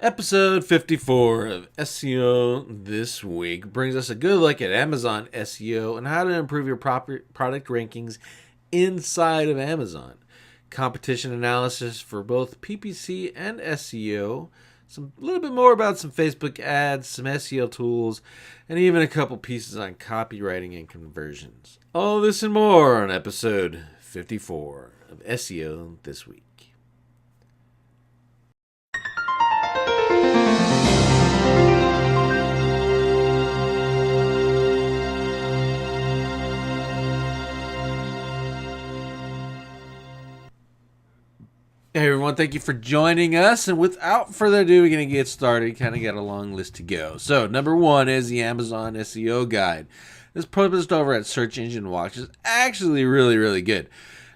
Episode 54 of SEO This Week brings us a good look at Amazon SEO and how to improve your product rankings inside of Amazon. Competition analysis for both PPC and SEO. A little bit more about some Facebook ads, some SEO tools, and even a couple pieces on copywriting and conversions. All this and more on episode 54 of SEO This Week. Hey everyone, thank you for joining us. And without further ado, we're going to get started. Kind of got a long list to go. So, number one is the Amazon SEO guide. This published over at Search Engine Watch is actually really good.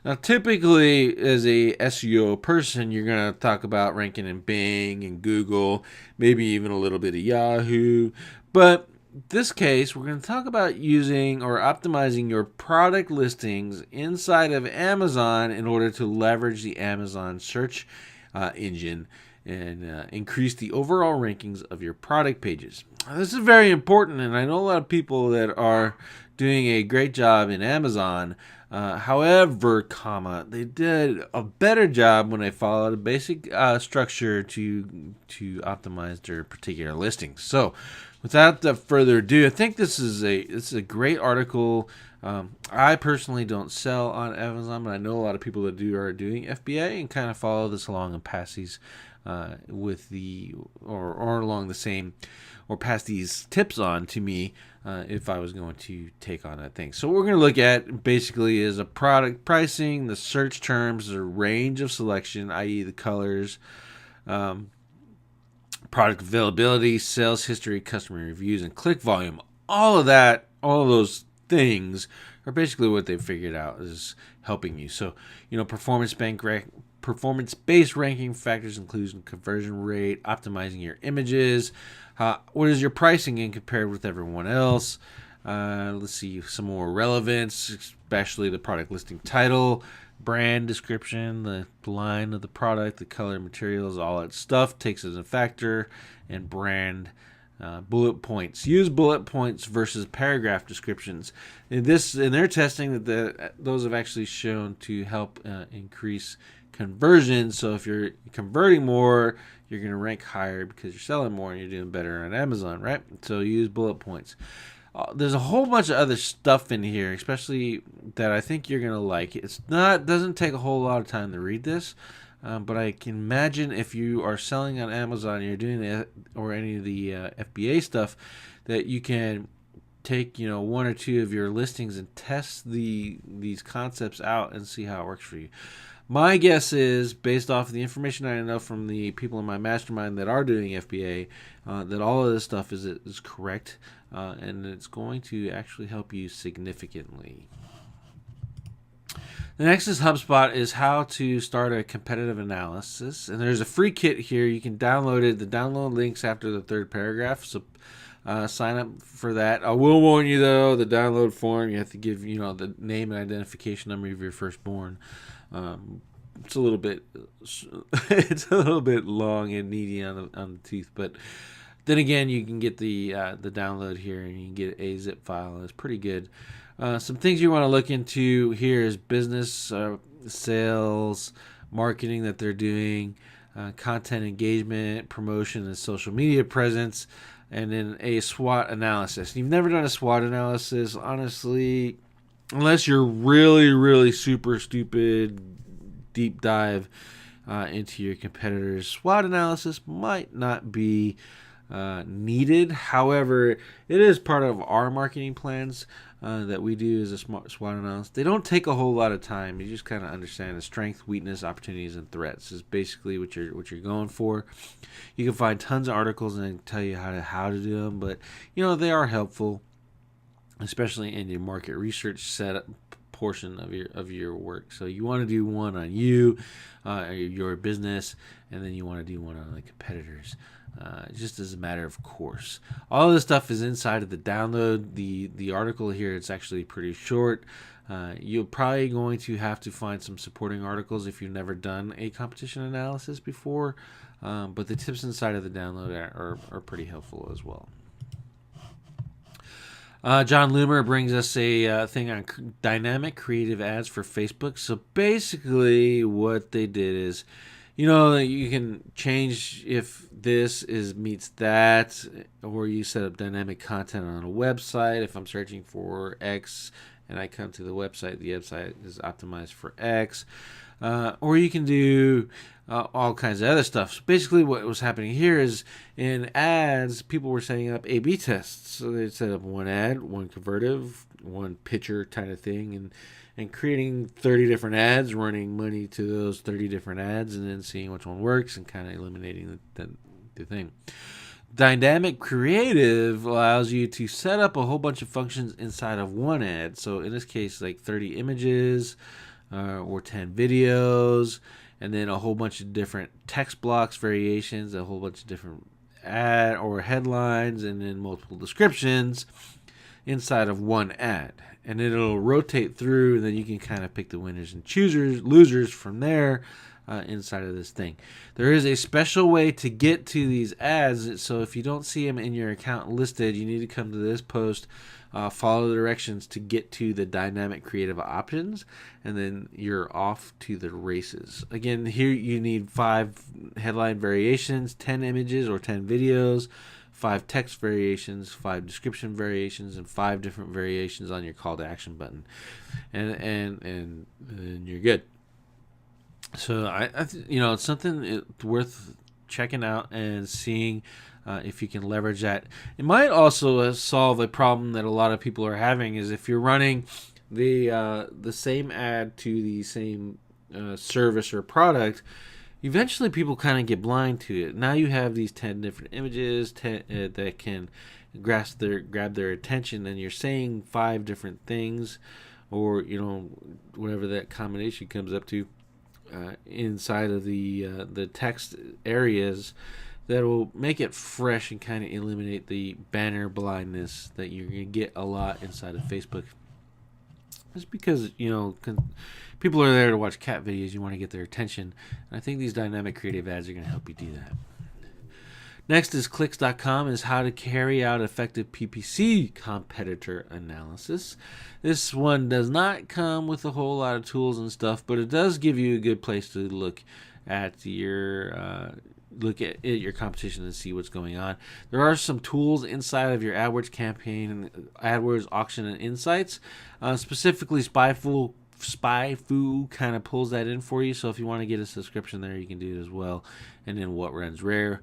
Now, typically, as a SEO person, you're going to talk about ranking in Bing and Google, maybe even a little bit of Yahoo. But this case, we're going to talk about using or optimizing your product listings inside of Amazon in order to leverage the Amazon search engine and increase the overall rankings of your product pages. This is very important, and I know a lot of people that are doing a great job in Amazon. However, they did a better job when they followed a basic structure to optimize their particular listings. So, without further ado, I think this is a great article. I personally don't sell on Amazon, but I know a lot of people that are doing FBA and kind of follow this along and pass these with the or along the same or pass these tips on to me if I was going to take on that thing. So what we're going to look at basically is a product pricing, the search terms, the range of selection, i.e. the colors, product availability, sales history, customer reviews, and click volume. All of those things are basically what they've figured out is helping you. So, performance-based ranking factors include conversion rate, optimizing your images, what is your pricing in compared with everyone else. Let's see, some more relevance, especially the product listing title, brand description, the line of the product, the color, materials, all that stuff takes as a factor, and brand bullet points. Use bullet points versus paragraph descriptions. In their testing, those have actually shown to help increase conversion. So if you're converting more, you're going to rank higher because you're selling more and you're doing better on Amazon, right? So use bullet points. There's a whole bunch of other stuff in here, especially that I think you're gonna like. Doesn't take a whole lot of time to read this, but I can imagine if you are selling on Amazon, and you're doing that or any of the FBA stuff, that you can take one or two of your listings and test these concepts out and see how it works for you. My guess is, based off of the information I know from the people in my mastermind that are doing FBA, that all of this stuff is correct, and it's going to actually help you significantly. The next is HubSpot, is how to start a competitive analysis. And there's a free kit here. You can download it. The download link's after the third paragraph, so sign up for that. I will warn you, though, the download form, you have to give the name and identification number of your firstborn. It's a little bit long and needy on the tooth, but then again, you can get the download here, and you can get a zip file. It's pretty good. Some things you want to look into here is business, sales, marketing that they're doing, content engagement, promotion, and social media presence, and then a SWOT analysis. If you've never done a SWOT analysis, honestly, unless you're really super stupid, deep dive into your competitors, SWOT analysis might not be needed. However, it is part of our marketing plans that we do as a SWOT analysis. They don't take a whole lot of time. You just kind of understand the strength, weakness, opportunities, and threats is basically what you're going for. You can find tons of articles and tell you how to do them, but they are helpful, especially in your market research portion of your work. So you want to do one on you, your business, and then you want to do one on the competitors. Just as a matter of course. All of this stuff is inside of the download. The article here, it's actually pretty short. You're probably going to have to find some supporting articles if you've never done a competition analysis before, but the tips inside of the download are pretty helpful as well. John Loomer brings us a thing on dynamic creative ads for Facebook. So basically what they did is, you can change if this meets that, or you set up dynamic content on a website. If I'm searching for X and I come to the website is optimized for X. Or you can do all kinds of other stuff. So basically what was happening here is in ads, people were setting up A/B tests. So they set up one ad, one convertive, one picture kind of thing, and creating 30 different ads, running money to those 30 different ads, and then seeing which one works and kind of eliminating the thing. Dynamic creative allows you to set up a whole bunch of functions inside of one ad. So in this case, like 30 images or 10 videos, and then a whole bunch of different text blocks variations, a whole bunch of different ad or headlines, and then multiple descriptions inside of one ad. And it'll rotate through, and then you can kind of pick the winners and losers from there inside of this thing. There is a special way to get to these ads, so if you don't see them in your account listed, you need to come to this post, follow the directions to get to the dynamic creative options, and then you're off to the races. Again, here you need 5 headline variations, 10 images or 10 videos, 5 text variations, 5 description variations, and 5 different variations on your call to action button, and you're good. So it's something worth checking out and seeing if you can leverage that. It might also solve a problem that a lot of people are having, is if you're running the same ad to the same service or product, eventually people kind of get blind to it. Now you have these 10 different images that can grab their attention, and you're saying 5 different things, or whatever that combination comes up to inside of the text areas, that will make it fresh and kind of eliminate the banner blindness that you're going to get a lot inside of Facebook. Just because, people are there to watch cat videos, you want to get their attention. And I think these dynamic creative ads are going to help you do that. Next is clicks.com, is how to carry out effective PPC competitor analysis. This one does not come with a whole lot of tools and stuff, but it does give you a good place to look at your competition and see what's going on. There are some tools inside of your AdWords campaign, AdWords auction and insights. Specifically, SpyFu kind of pulls that in for you. So if you want to get a subscription there, you can do it as well. And then what runs where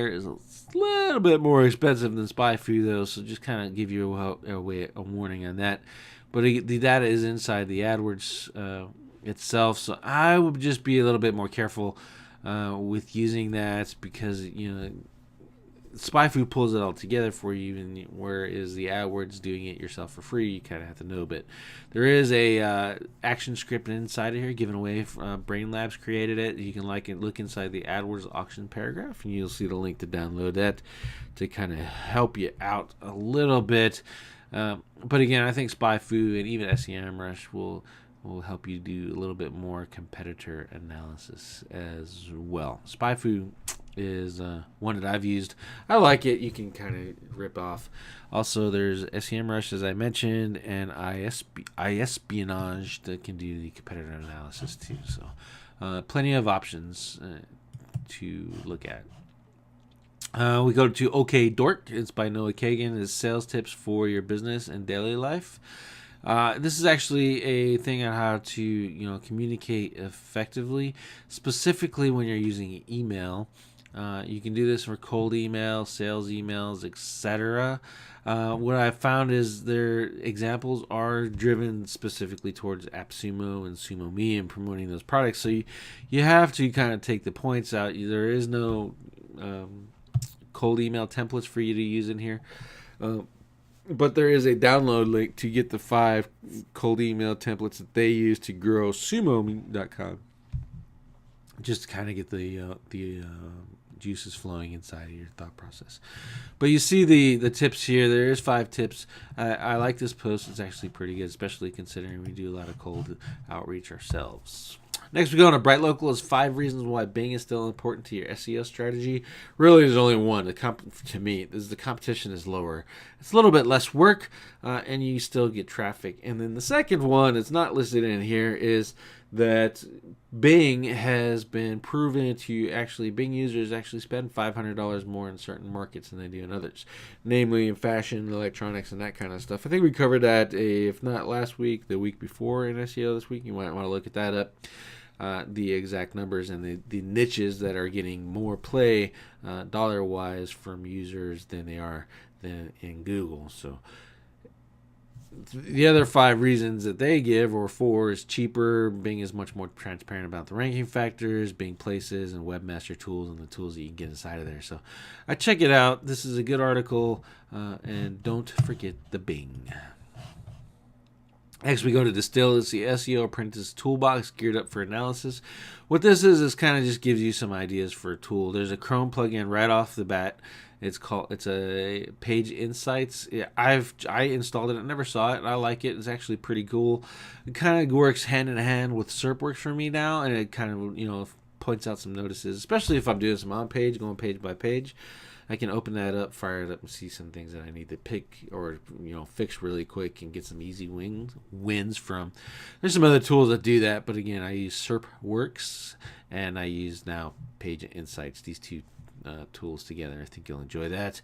is a little bit more expensive than SpyFu though. So just kind of give you a warning on that. But the data is inside the AdWords itself. So I would just be a little bit more careful with using that, because SpyFu pulls it all together for you, and whereas the AdWords doing it yourself for free, you kind of have to know. But there is a action script inside of here given away. Brain Labs created it. You can look inside the AdWords auction paragraph, and you'll see the link to download that to kind of help you out a little bit. But again, I think SpyFu and even SEMrush will help you do a little bit more competitor analysis as well. SpyFu is one that I've used. I like it. You can kind of rip off. Also, there's SEMrush, as I mentioned, and iEspionage that can do the competitor analysis too. So plenty of options to look at. We go to OK Dork. It's by Noah Kagan. It's sales tips for your business and daily life. This is actually a thing on how to communicate effectively, specifically when you're using email. You can do this for cold email, sales emails, etc. What I found is their examples are driven specifically towards AppSumo and SumoMe and promoting those products. So you have to kind of take the points out. There is no cold email templates for you to use in here. but there is a download link to get the 5 cold email templates that they use to grow sumo.com. Just to kind of get the juices flowing inside of your thought process. But you see the tips here. There is 5 tips. I like this post. It's actually pretty good, especially considering we do a lot of cold outreach ourselves. Next, we go on to Bright Local is 5 reasons why Bing is still important to your SEO strategy. Really, there's only one. To me, the competition is lower. It's a little bit less work, and you still get traffic. And then the second one, it's not listed in here, is that Bing has been proven to Bing users actually spend $500 more in certain markets than they do in others, namely in fashion, electronics, and that kind of stuff. I think we covered that, if not last week, the week before in SEO This Week. You might want to look at that up. The exact numbers and the niches that are getting more play dollar-wise from users than they are in Google. So the other 5 reasons that they give, or 4, is cheaper. Bing is much more transparent about the ranking factors, Bing Places, and Webmaster Tools, and the tools that you can get inside of there. So check it out. This is a good article, and don't forget the Bing. Next, we go to Distill. It's the SEO Apprentice Toolbox geared up for analysis. What this is kind of just gives you some ideas for a tool. There's a Chrome plugin right off the bat. It's a Page Insights. I installed it. I never saw it. I like it. It's actually pretty cool. It kind of works hand in hand with SERPworks for me now, and it kind of points out some notices, especially if I'm doing some on page, going page by page. I can open that up, fire it up, and see some things that I need to pick or fix really quick and get some easy wins from. There's some other tools that do that, but again, I use SERPworks and I use now Page Insights. These two tools together. I think you'll enjoy that.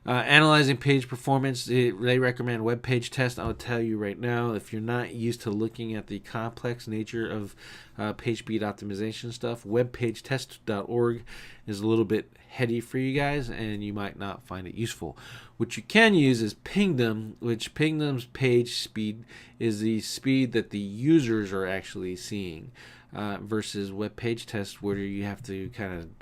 Analyzing page performance, they recommend web page test. I'll tell you right now, if you're not used to looking at the complex nature of page speed optimization stuff, webpagetest.org is a little bit heady for you guys, and you might not find it useful. What you can use is Pingdom, which Pingdom's page speed is the speed that the users are actually seeing. Versus web page test, where you have to kind of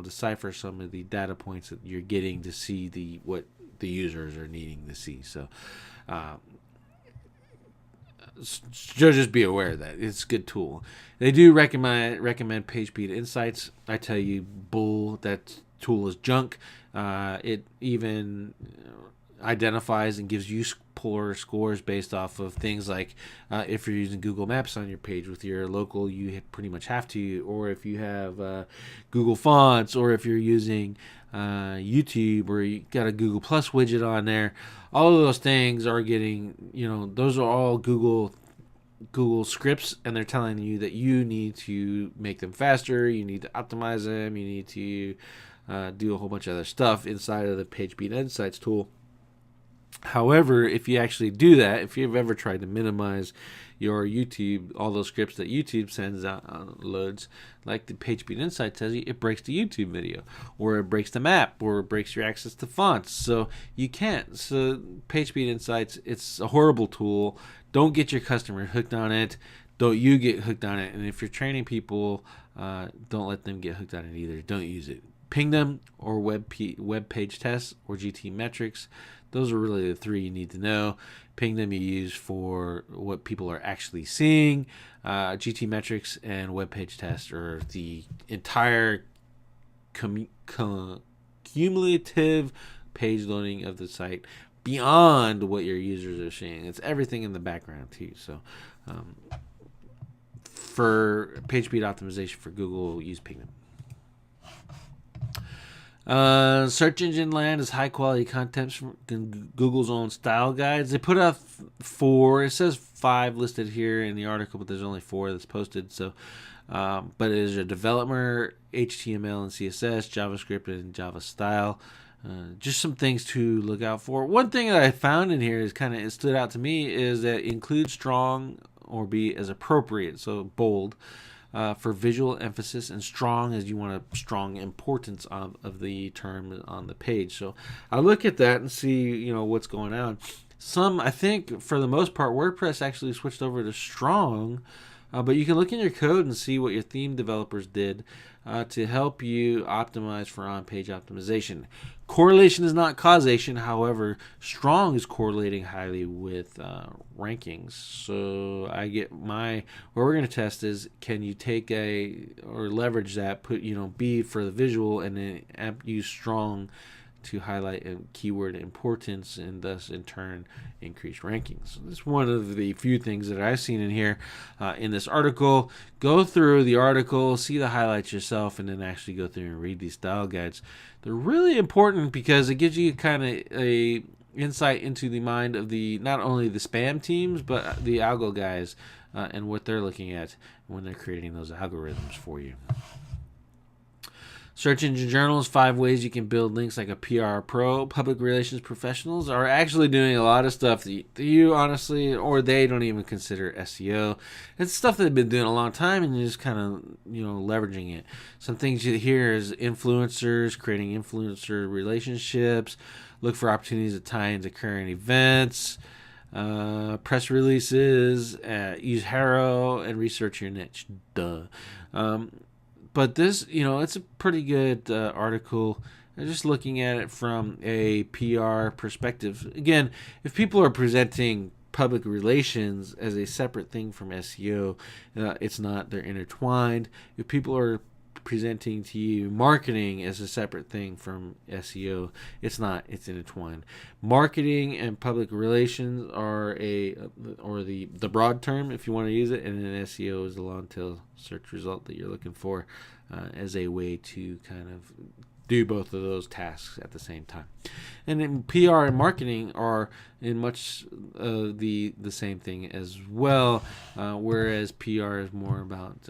decipher some of the data points that you're getting to see what the users are needing to see. So just be aware of that. It's a good tool. They do recommend Page Speed Insights. I tell you, bull, that tool is junk. It even identifies and gives you poor scores based off of things like if you're using Google Maps on your page with your local, you pretty much have to, or if you have Google Fonts, or if you're using YouTube, or you got a Google Plus widget on there. All of those things are getting, those are all Google scripts, and they're telling you that you need to make them faster, you need to optimize them, you need to do a whole bunch of other stuff inside of the PageSpeed Insights tool. However, if you actually do that, if you've ever tried to minimize your YouTube, all those scripts that YouTube sends out, loads, like the PageSpeed Insight tells you, it breaks the YouTube video, or it breaks the map, or it breaks your access to fonts. So you can't. So PageSpeed Insights, it's a horrible tool. Don't get your customers hooked on it. Don't you get hooked on it. And if you're training people, don't let them get hooked on it either. Don't use it. Pingdom or web page tests or GT metrics. Those are really the 3 you need to know. Pingdom you use for what people are actually seeing. GT metrics and web page test are the entire cumulative page loading of the site beyond what your users are seeing. It's everything in the background too. So for page speed optimization for Google, use Pingdom. Search engine land is high quality content from Google's own style guides. They put out 4. It says 5 listed here in the article, but there's only 4 that's posted. So, but it is a developer, HTML and CSS, JavaScript and Java style. Just some things to look out for. One thing that I found in here is it stood out to me is that include strong or be as appropriate, so bold. For visual emphasis, and strong as you want a strong importance of the term on the page. So I look at that and see what's going on. I think for the most part, WordPress actually switched over to strong, but you can look in your code and see what your theme developers did. to help you optimize for on-page optimization. Correlation is not causation. However, strong is correlating highly with rankings. So what we're going to test is, can you take or leverage that, put B for the visual, and then use strong to highlight keyword importance, and thus in turn increase rankings. So this is one of the few things that I've seen in here in this article. Go through the article, see the highlights yourself, and then actually go through and read these style guides. They're really important because it gives you kind of a insight into the mind of not only the spam teams, but the algo guys and what they're looking at when they're creating those algorithms for you. Search engine journals, 5 ways you can build links like a PR pro. Public relations professionals are actually doing a lot of stuff that you honestly, or they don't even consider SEO. It's stuff that they've been doing a long time, and you're just kind of, leveraging it. Some things you hear is influencers, creating influencer relationships, look for opportunities to tie into current events, press releases, use Haro, and research your niche. Duh. But this, it's a pretty good article. I'm just looking at it from a PR perspective. Again, if people are presenting public relations as a separate thing from SEO, it's not. They're intertwined. If people are presenting to you marketing as a separate thing from SEO, it's not. It's intertwined. Marketing and public relations are the broad term, if you want to use it, and then SEO is the long tail search result that you're looking for as a way to kind of do both of those tasks at the same time. And then PR and marketing are in much the same thing as well, whereas PR is more about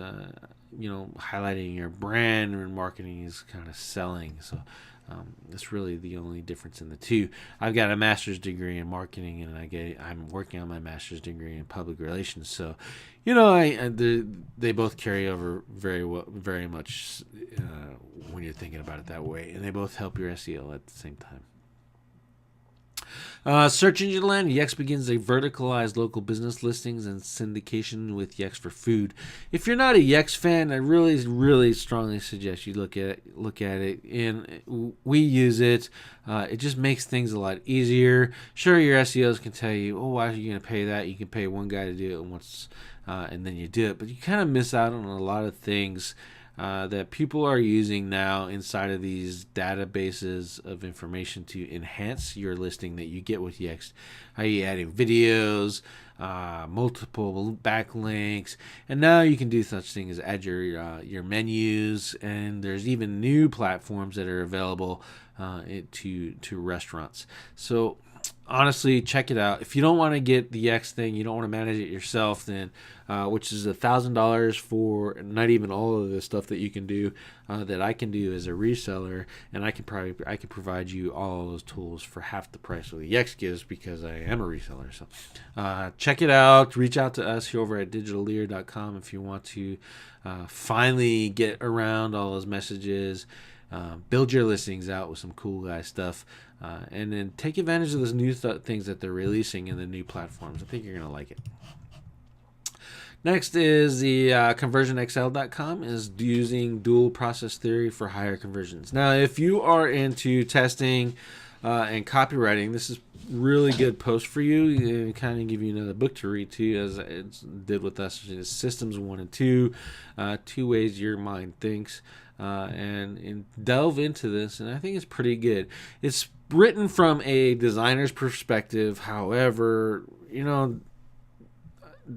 highlighting your brand, and marketing is kind of selling. So that's really the only difference in the two. I've got a master's degree in marketing, and I'm working on my master's degree in public relations. So, they both carry over very well, very much when you're thinking about it that way, and they both help your SEO at the same time. Search engine land. Yext begins a verticalized local business listings and syndication with Yext for food. If you're not a Yext fan, I really, really strongly suggest you look at it. And we use it. It just makes things a lot easier. Sure, your SEOs can tell you, oh, why are you going to pay that? You can pay one guy to do it once, and then you do it. But you kind of miss out on a lot of things that people are using now inside of these databases of information to enhance your listing that you get with Yext. How you adding videos, multiple backlinks, and now you can do such things as add your menus, and there's even new platforms that are available to restaurants. So honestly, check it out. If you don't want to get the Yext thing, you don't want to manage it yourself, then which is $1,000 for not even all of the stuff that you can do that I can do as a reseller, and I can provide you all of those tools for half the price of the Yext gives, because I am a reseller. So check it out. Reach out to us here over at Digitaleer.com if you want to finally get around all those messages. Build your listings out with some cool guy stuff, and then take advantage of those new things that they're releasing in the new platforms. I think you're going to like it. Next is the ConversionXL.com is using dual process theory for higher conversions. Now, if you are into testing and copywriting, this is really good post for you. It kind of give you another book to read too, as it did with us. Systems 1 and 2, 2 ways your mind thinks. And delve into this, and I think it's pretty good. It's written from a designer's perspective. However,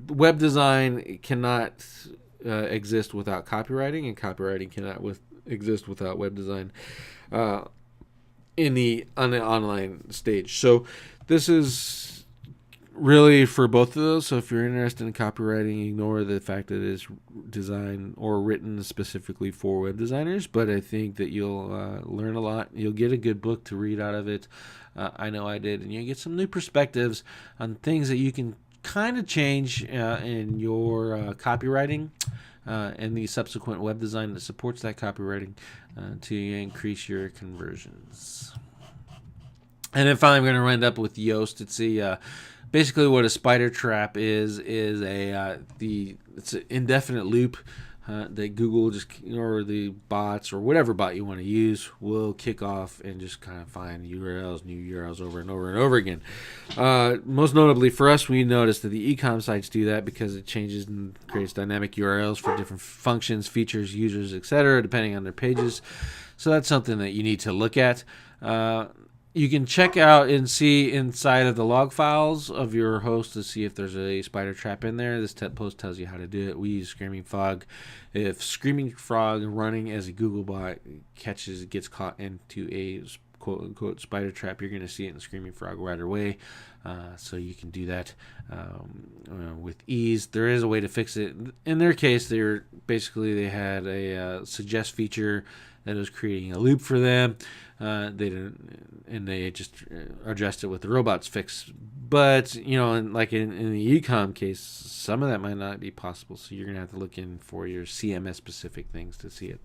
web design cannot exist without copywriting, and copywriting cannot exist without web design on the online stage. So this is really for both of those. So if you're interested in copywriting, ignore the fact that it's designed or written specifically for web designers. But I think that you'll learn a lot. You'll get a good book to read out of it. I know I did. And you get some new perspectives on things that you can kind of change in your copywriting and the subsequent web design that supports that copywriting to increase your conversions. And then finally, we're going to end up with Yoast. It's basically what a spider trap is it's an indefinite loop that Google just, or the bots or whatever bot you want to use, will kick off and just kind of find URLs, new URLs over and over and over again. Most notably for us, we noticed that the e-com sites do that because it changes and creates dynamic URLs for different functions, features, users, etc., depending on their pages. So that's something that you need to look at. You can check out and see inside of the log files of your host to see if there's a spider trap in there. This post tells you how to do it. We use Screaming Frog. If Screaming Frog running as a Google bot gets caught into a quote-unquote spider trap, you're going to see it in Screaming Frog right away. So you can do that with ease. There is a way to fix it. In their case, they had a suggest feature that was creating a loop for them. They just addressed it with the robots fix. But in the ecom case, some of that might not be possible. So you're gonna have to look in for your CMS specific things to see it.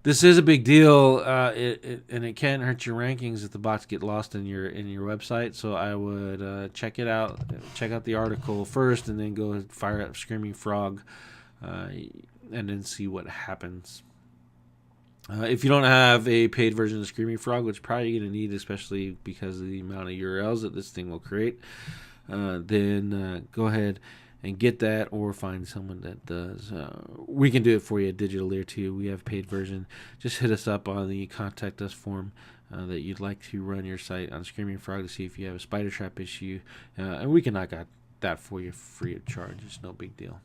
This is a big deal, and it can hurt your rankings if the bots get lost in your website. So I would check it out. Check out the article first, and then go fire up Screaming Frog, and then see what happens. If you don't have a paid version of Screaming Frog, which probably you're going to need, especially because of the amount of URLs that this thing will create, then go ahead and get that, or find someone that does. We can do it for you at Digitaleer too. We have a paid version. Just hit us up on the contact us form that you'd like to run your site on Screaming Frog to see if you have a spider trap issue, and we can knock out that for you free of charge. It's no big deal.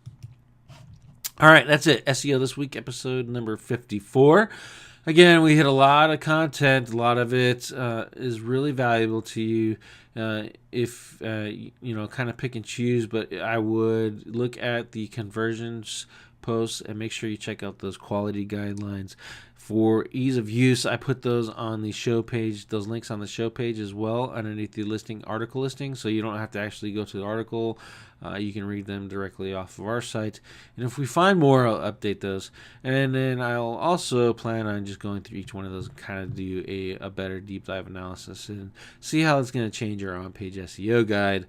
All right, that's it. SEO This Week, episode number 54. Again, we hit a lot of content. A lot of it is really valuable to you if, kind of pick and choose. But I would look at the conversions posts and make sure you check out those quality guidelines. For ease of use, I put those on the show page, those links on the show page as well, underneath the article listing, so you don't have to actually go to the article. You can read them directly off of our site. And if we find more, I'll update those. And then I'll also plan on just going through each one of those and kind of do a better deep dive analysis and see how it's going to change our on-page SEO guide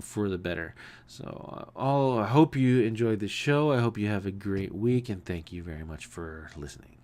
for the better. So I hope you enjoyed the show. I hope you have a great week, and thank you very much for listening.